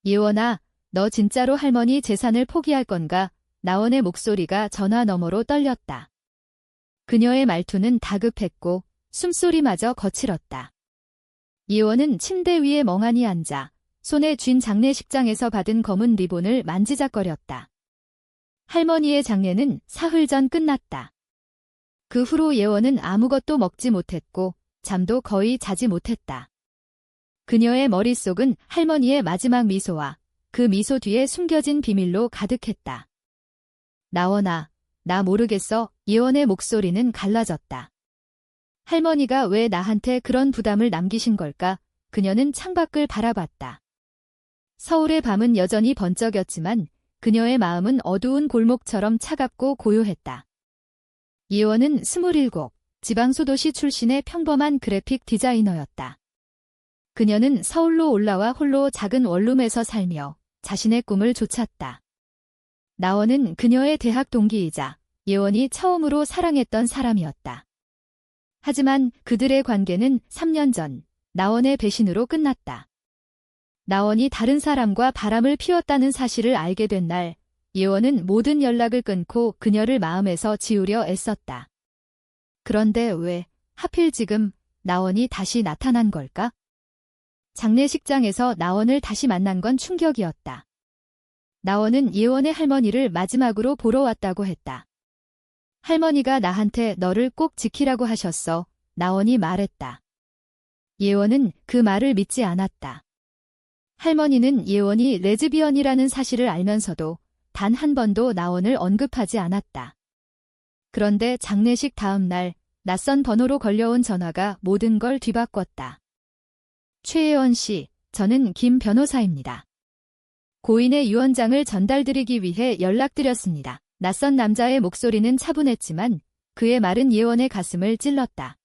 예원아, 너 진짜로 할머니 재산을 포기할 건가? 나원의 목소리가 전화 너머로 떨렸다. 그녀의 말투는 다급했고 숨소리마저 거칠었다. 예원은 침대 위에 멍하니 앉아 손에 쥔 장례식장에서 받은 검은 리본을 만지작거렸다. 할머니의 장례는 사흘 전 끝났다. 그 후로 예원은 아무것도 먹지 못했고 잠도 거의 자지 못했다. 그녀의 머릿속은 할머니의 마지막 미소와 그 미소 뒤에 숨겨진 비밀로 가득했다. 나원아, 나 모르겠어. 예원의 목소리는 갈라졌다. 할머니가 왜 나한테 그런 부담을 남기신 걸까? 그녀는 창밖을 바라봤다. 서울의 밤은 여전히 번쩍였지만 그녀의 마음은 어두운 골목처럼 차갑고 고요했다. 예원은 27, 지방소도시 출신의 평범한 그래픽 디자이너였다. 그녀는 서울로 올라와 홀로 작은 원룸에서 살며 자신의 꿈을 좇았다. 나원은 그녀의 대학 동기이자 예원이 처음으로 사랑했던 사람이었다. 하지만 그들의 관계는 3년 전 나원의 배신으로 끝났다. 나원이 다른 사람과 바람을 피웠다는 사실을 알게 된 날, 예원은 모든 연락을 끊고 그녀를 마음에서 지우려 애썼다. 그런데 왜 하필 지금 나원이 다시 나타난 걸까? 장례식장에서 나원을 다시 만난 건 충격이었다. 나원은 예원의 할머니를 마지막으로 보러 왔다고 했다. 할머니가 나한테 너를 꼭 지키라고 하셨어. 나원이 말했다. 예원은 그 말을 믿지 않았다. 할머니는 예원이 레즈비언이라는 사실을 알면서도 단 한 번도 나원을 언급하지 않았다. 그런데 장례식 다음 날 낯선 번호로 걸려온 전화가 모든 걸 뒤바꿨다. 최예원 씨, 저는 김 변호사입니다. 고인의 유언장을 전달드리기 위해 연락드렸습니다. 낯선 남자의 목소리는 차분했지만 그의 말은 예원의 가슴을 찔렀다.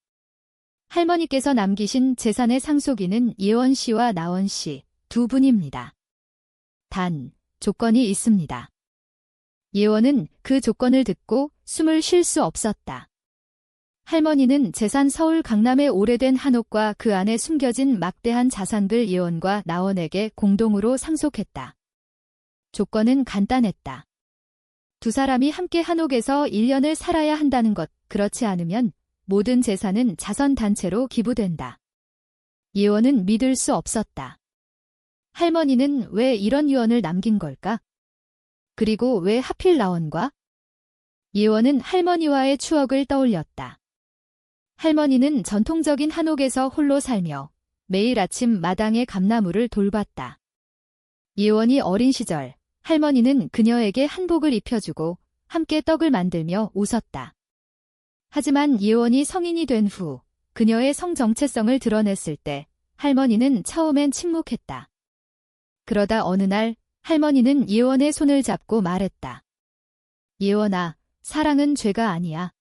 할머니께서 남기신 재산의 상속인은 예원 씨와 나원 씨 두 분입니다. 단, 조건이 있습니다. 예원은 그 조건을 듣고 숨을 쉴 수 없었다. 할머니는 재산 서울 강남의 오래된 한옥과 그 안에 숨겨진 막대한 자산들 예원과 나원에게 공동으로 상속했다. 조건은 간단했다. 두 사람이 함께 한옥에서 1년을 살아야 한다는 것, 그렇지 않으면 모든 재산은 자선단체로 기부된다. 예원은 믿을 수 없었다. 할머니는 왜 이런 유언을 남긴 걸까? 그리고 왜 하필 나원과? 예원은 할머니와의 추억을 떠올렸다. 할머니는 전통적인 한옥에서 홀로 살며 매일 아침 마당의 감나무를 돌봤다. 예원이 어린 시절 할머니는 그녀에게 한복을 입혀주고 함께 떡을 만들며 웃었다. 하지만 예원이 성인이 된 후 그녀의 성 정체성을 드러냈을 때 할머니는 처음엔 침묵했다. 그러다 어느 날 할머니는 예원의 손을 잡고 말했다. 예원아, 사랑은 죄가 아니야.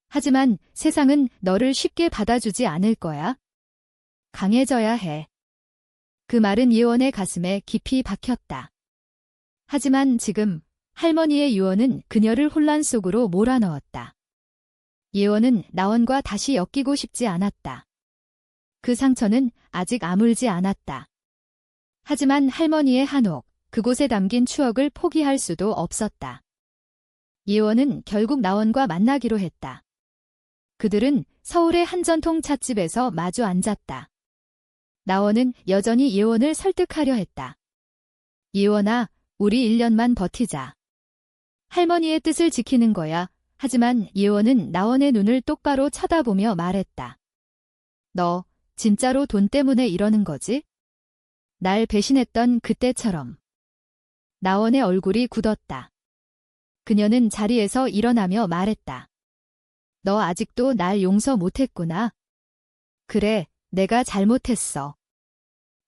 하지만 세상은 너를 쉽게 받아주지 않을 거야. 강해져야 해. 그 말은 예원의 가슴에 깊이 박혔다. 하지만 지금 할머니의 유언은 그녀를 혼란 속으로 몰아넣었다. 예원은 나원과 다시 엮이고 싶지 않았다. 그 상처는 아직 아물지 않았다. 하지만 할머니의 한옥, 그곳에 담긴 추억을 포기할 수도 없었다. 예원은 결국 나원과 만나기로 했다. 그들은 서울의 한 전통 찻집에서 마주 앉았다. 나원은 여전히 예원을 설득하려 했다. 예원아, 우리 1년만 버티자. 할머니의 뜻을 지키는 거야. 하지만 예원은 나원의 눈을 똑바로 쳐다보며 말했다. 너 진짜로 돈 때문에 이러는 거지? 날 배신했던 그때처럼. 나원의 얼굴이 굳었다. 그녀는 자리에서 일어나며 말했다. 너 아직도 날 용서 못했구나. 그래, 내가 잘못했어.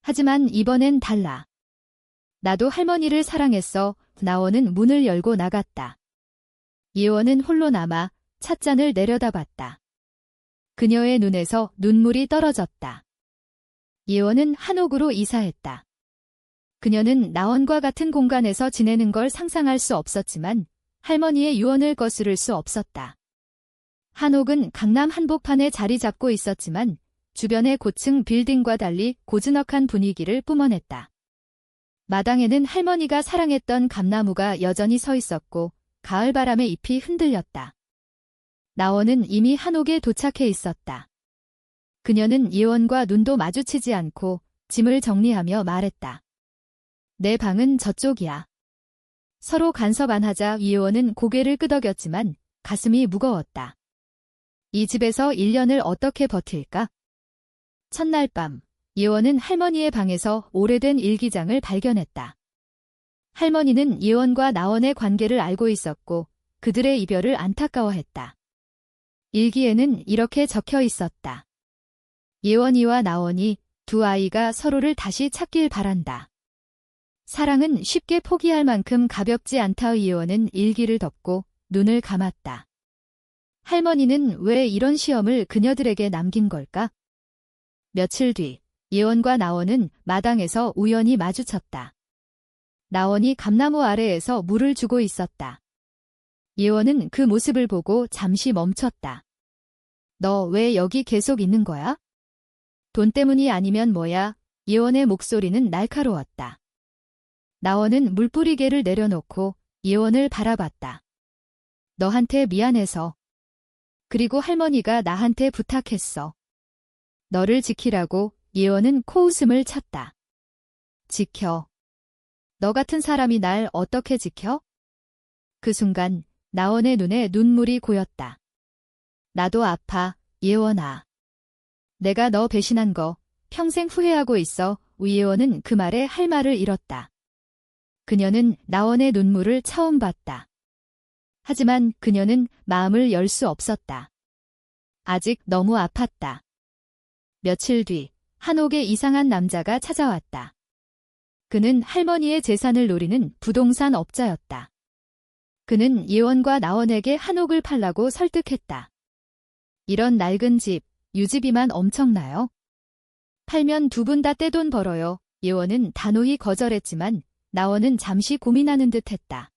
하지만 이번엔 달라. 나도 할머니를 사랑했어. 나원은 문을 열고 나갔다. 예원은 홀로 남아 찻잔을 내려다봤다. 그녀의 눈에서 눈물이 떨어졌다. 예원은 한옥으로 이사했다. 그녀는 나원과 같은 공간에서 지내는 걸 상상할 수 없었지만 할머니의 유언을 거스를 수 없었다. 한옥은 강남 한복판에 자리 잡고 있었지만 주변의 고층 빌딩과 달리 고즈넉한 분위기를 뿜어냈다. 마당에는 할머니가 사랑했던 감나무가 여전히 서 있었고 가을바람에 잎이 흔들렸다. 나원은 이미 한옥에 도착해 있었다. 그녀는 예원과 눈도 마주치지 않고 짐을 정리하며 말했다. 내 방은 저쪽이야. 서로 간섭 안 하자 예원은 고개를 끄덕였지만 가슴이 무거웠다. 이 집에서 1년을 어떻게 버틸까? 첫날 밤, 예원은 할머니의 방에서 오래된 일기장을 발견했다. 할머니는 예원과 나원의 관계를 알고 있었고 그들의 이별을 안타까워했다. 일기에는 이렇게 적혀 있었다. 예원이와 나원이 두 아이가 서로를 다시 찾길 바란다. 사랑은 쉽게 포기할 만큼 가볍지 않다. 예원은 일기를 덮고 눈을 감았다. 할머니는 왜 이런 시험을 그녀들에게 남긴 걸까? 며칠 뒤, 예원과 나원은 마당에서 우연히 마주쳤다. 나원이 감나무 아래에서 물을 주고 있었다. 예원은 그 모습을 보고 잠시 멈췄다. 너 왜 여기 계속 있는 거야? 돈 때문이 아니면 뭐야? 예원의 목소리는 날카로웠다. 나원은 물뿌리개를 내려놓고 예원을 바라봤다. 너한테 미안해서. 그리고 할머니가 나한테 부탁했어. 너를 지키라고. 예원은 코웃음을 쳤다. 지켜. 너 같은 사람이 날 어떻게 지켜? 그 순간 나원의 눈에 눈물이 고였다. 나도 아파, 예원아. 내가 너 배신한 거 평생 후회하고 있어. 예원은 그 말에 할 말을 잃었다. 그녀는 나원의 눈물을 처음 봤다. 하지만 그녀는 마음을 열 수 없었다. 아직 너무 아팠다. 며칠 뒤 한옥에 이상한 남자가 찾아왔다. 그는 할머니의 재산을 노리는 부동산 업자였다. 그는 예원과 나원에게 한옥을 팔라고 설득했다. 이런 낡은 집, 유지비만 엄청나요? 팔면 두 분 다 떼돈 벌어요. 예원은 단호히 거절했지만 나원은 잠시 고민하는 듯 했다.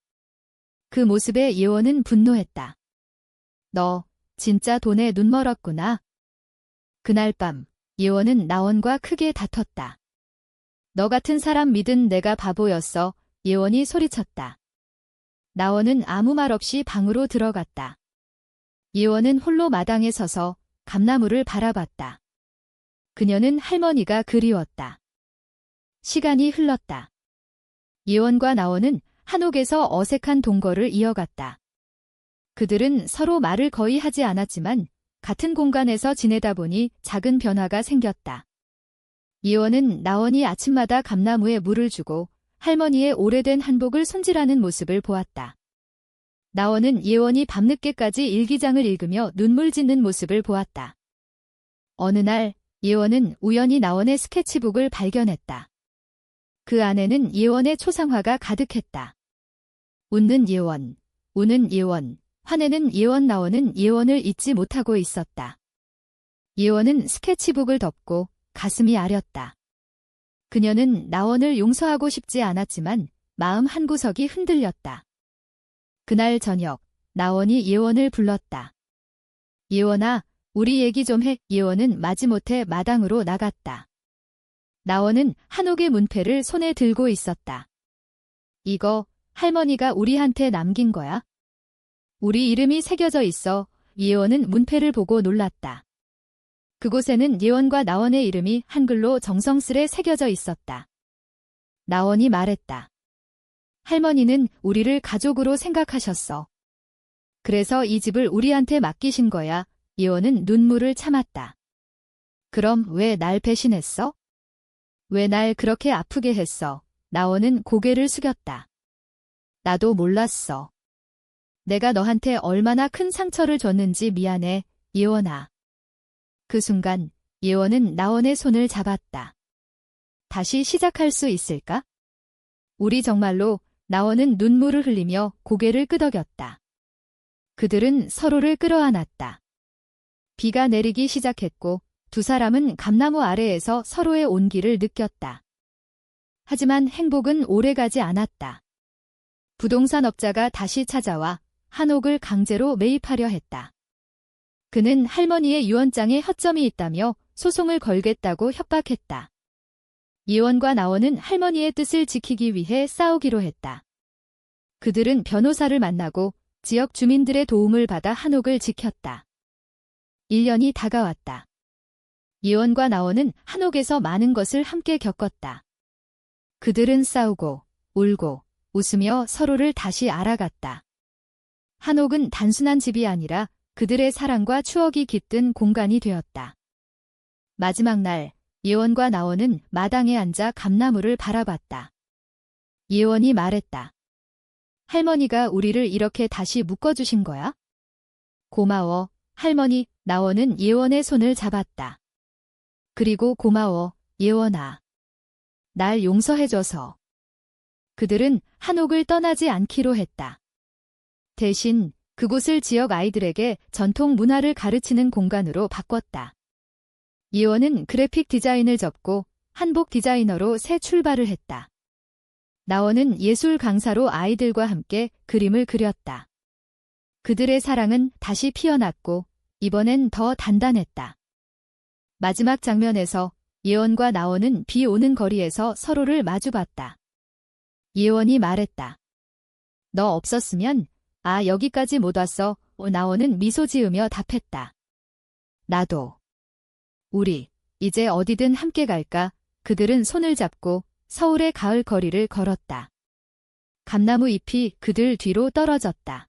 그 모습에 예원은 분노했다. 너 진짜 돈에 눈 멀었구나. 그날 밤 예원은 나원과 크게 다퉜다. 너 같은 사람 믿은 내가 바보였어. 예원이 소리쳤다. 나원은 아무 말 없이 방으로 들어갔다. 예원은 홀로 마당에 서서 감나무를 바라봤다. 그녀는 할머니가 그리웠다. 시간이 흘렀다. 예원과 나원은 한옥에서 어색한 동거를 이어갔다. 그들은 서로 말을 거의 하지 않았지만 같은 공간에서 지내다 보니 작은 변화가 생겼다. 예원은 나원이 아침마다 감나무에 물을 주고 할머니의 오래된 한복을 손질하는 모습을 보았다. 나원은 예원이 밤늦게까지 일기장을 읽으며 눈물 짓는 모습을 보았다. 어느 날 예원은 우연히 나원의 스케치북을 발견했다. 그 안에는 예원의 초상화가 가득했다. 웃는 예원, 우는 예원, 화내는 예원. 나원은 예원을 잊지 못하고 있었다. 예원은 스케치북을 덮고 가슴이 아렸다. 그녀는 나원을 용서하고 싶지 않았지만 마음 한구석이 흔들렸다. 그날 저녁, 나원이 예원을 불렀다. 예원아, 우리 얘기 좀 해. 예원은 마지못해 마당으로 나갔다. 나원은 한옥의 문패를 손에 들고 있었다. 이거 할머니가 우리한테 남긴 거야? 우리 이름이 새겨져 있어. 예원은 문패를 보고 놀랐다. 그곳에는 예원과 나원의 이름이 한글로 정성스레 새겨져 있었다. 나원이 말했다. 할머니는 우리를 가족으로 생각하셨어. 그래서 이 집을 우리한테 맡기신 거야. 예원은 눈물을 참았다. 그럼 왜 날 배신했어? 왜 날 그렇게 아프게 했어? 나원은 고개를 숙였다. 나도 몰랐어. 내가 너한테 얼마나 큰 상처를 줬는지 미안해, 예원아. 그 순간 예원은 나원의 손을 잡았다. 다시 시작할 수 있을까? 우리 정말로. 나원은 눈물을 흘리며 고개를 끄덕였다. 그들은 서로를 끌어안았다. 비가 내리기 시작했고 두 사람은 감나무 아래에서 서로의 온기를 느꼈다. 하지만 행복은 오래가지 않았다. 부동산 업자가 다시 찾아와 한옥을 강제로 매입하려 했다. 그는 할머니의 유언장에 허점이 있다며 소송을 걸겠다고 협박했다. 예원과 나원은 할머니의 뜻을 지키기 위해 싸우기로 했다. 그들은 변호사를 만나고 지역 주민들의 도움을 받아 한옥을 지켰다. 1년이 다가왔다. 예원과 나원은 한옥에서 많은 것을 함께 겪었다. 그들은 싸우고 울고 웃으며 서로를 다시 알아갔다. 한옥은 단순한 집이 아니라 그들의 사랑과 추억이 깃든 공간이 되었다. 마지막 날, 예원과 나원은 마당에 앉아 감나무를 바라봤다. 예원이 말했다. 할머니가 우리를 이렇게 다시 묶어주신 거야? 고마워, 할머니. 나원은 예원의 손을 잡았다. 그리고 고마워, 예원아. 날 용서해줘서. 그들은 한옥을 떠나지 않기로 했다. 대신 그곳을 지역 아이들에게 전통 문화를 가르치는 공간으로 바꿨다. 예원은 그래픽 디자인을 접고 한복 디자이너로 새 출발을 했다. 나원은 예술 강사로 아이들과 함께 그림을 그렸다. 그들의 사랑은 다시 피어났고 이번엔 더 단단했다. 마지막 장면에서 예원과 나원은 비 오는 거리에서 서로를 마주봤다. 예원이 말했다. 너 없었으면 여기까지 못 왔어. 나원은 미소 지으며 답했다. 나도. 우리 이제 어디든 함께 갈까? 그들은 손을 잡고 서울의 가을 거리를 걸었다. 감나무 잎이 그들 뒤로 떨어졌다.